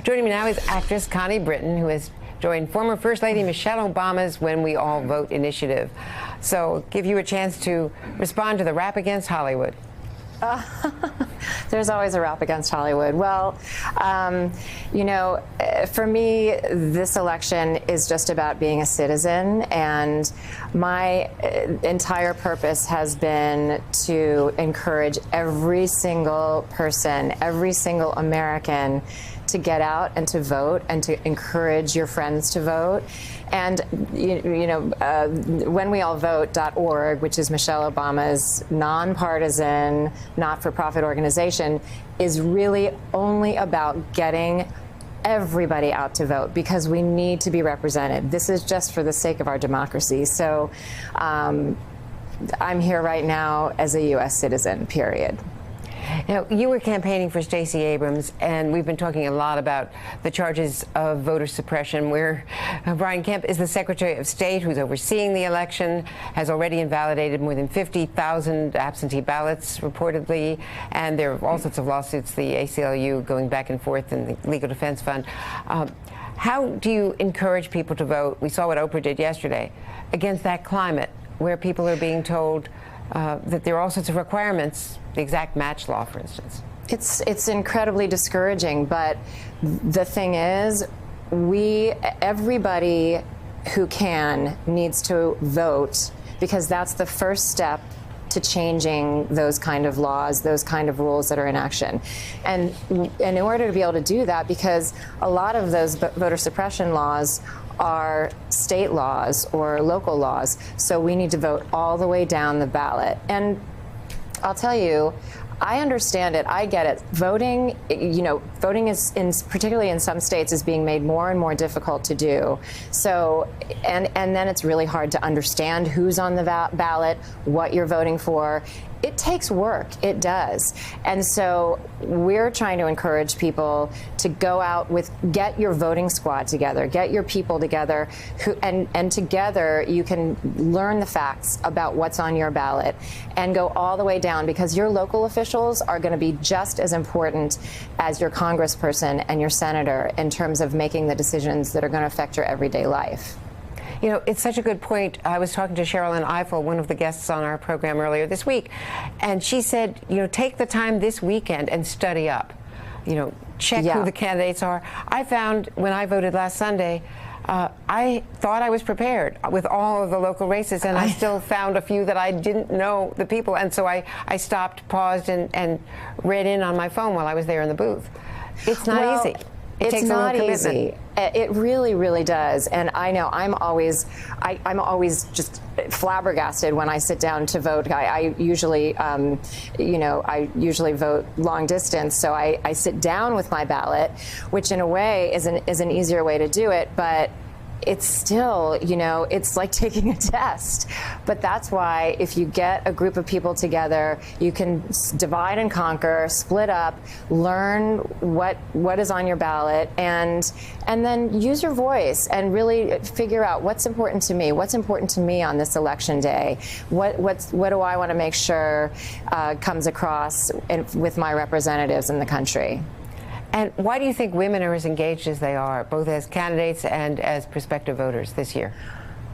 Joining me now is actress Connie Britton, who has joined former First Lady Michelle Obama's When We All Vote initiative. So, give you a chance to respond to the rap against Hollywood. There's always a rap against Hollywood. Well, you know, for me, this election is just about being a citizen, and my entire purpose has been to encourage every single person, every single American to get out and to vote and to encourage your friends to vote. And, whenweallvote.org, which is Michelle Obama's nonpartisan, not-for-profit organization, is really only about getting everybody out to vote because we need to be represented. This is just for the sake of our democracy. So I'm here right now as a U.S. citizen, period. Now, you were campaigning for Stacey Abrams, and we've been talking a lot about the charges of voter suppression, where Brian Kemp is the Secretary of State who's overseeing the election, has already invalidated more than 50,000 absentee ballots, reportedly, and there are all sorts of lawsuits, the ACLU going back and forth, and the Legal Defense Fund. How do you encourage people to vote? We saw what Oprah did yesterday against that climate, where people are being told that there are all sorts of requirements, the exact match law, for instance. It's incredibly discouraging, but the thing is, everybody who can needs to vote, because that's the first step to changing those kind of laws, those kind of rules that are in action. And in order to be able to do that, because a lot of those voter suppression laws are state laws or local laws, so we need to vote all the way down the ballot. And I'll tell you, I understand it. I get it. Voting, voting is, particularly in some states, is being made more and more difficult to do. So, and then it's really hard to understand who's on the ballot, what you're voting for. It takes work. It does. And so we're trying to encourage people to go out get your voting squad together, get your people together, and together you can learn the facts about what's on your ballot and go all the way down, because your local officials are going to be just as important as your congressperson and your senator in terms of making the decisions that are going to affect your everyday life. You know, it's such a good point. I was talking to Sherilyn Ifill, one of the guests on our program earlier this week, and she said, take the time this weekend and study up. Check who the candidates are. I found when I voted last Sunday, I thought I was prepared with all of the local races, and I still found a few that I didn't know the people, and so I stopped, paused, and read in on my phone while I was there in the booth. It's not easy. It takes not easy. It really, really does. And I know I'm always just flabbergasted when I sit down to vote. I usually vote long distance, so I sit down with my ballot, which in a way is an easier way to do it, but it's still, it's like taking a test. But that's why if you get a group of people together, you can divide and conquer, split up, learn what is on your ballot, and then use your voice and really figure out what's important to me on this election day. What do I want to make sure comes across with my representatives in the country? And why do you think women are as engaged as they are, both as candidates and as prospective voters this year?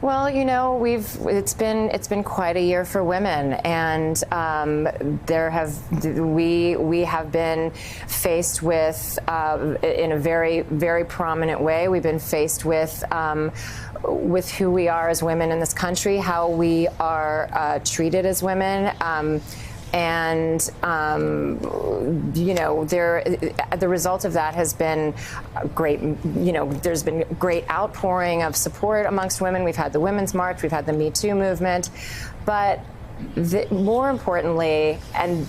Well, it's been quite a year for women, and we have been faced with in a very, very prominent way. We've been faced with who we are as women in this country, how we are treated as women. The result of that has been great. There's been great outpouring of support amongst women. We've had the Women's March, we've had the Me Too movement, but more importantly, and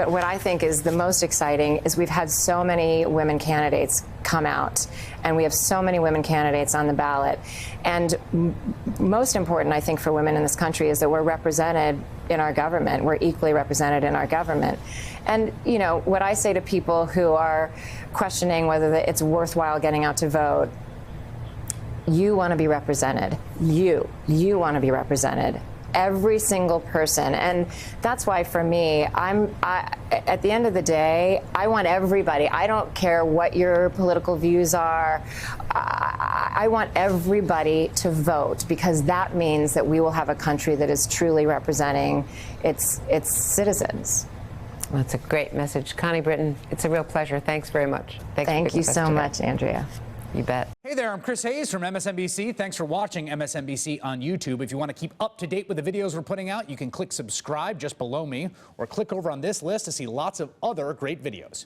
what I think is the most exciting, is we've had so many women candidates come out, and we have so many women candidates on the ballot. And most important, I think, for women in this country is that we're represented in our government. We're equally represented in our government. And, what I say to people who are questioning whether it's worthwhile getting out to vote, you want to be represented. You want to be represented. every single person. And that's why for me, at the end of the day, I want everybody. I don't care what your political views are. I want everybody to vote, because that means that we will have a country that is truly representing its citizens. Well, that's a great message. Connie Britton, it's a real pleasure. Thanks very much. Thank you so much, Andrea. You bet. Hey there, I'm Chris Hayes from MSNBC. Thanks for watching MSNBC on YouTube. If you want to keep up to date with the videos we're putting out, you can click subscribe just below me, or click over on this list to see lots of other great videos.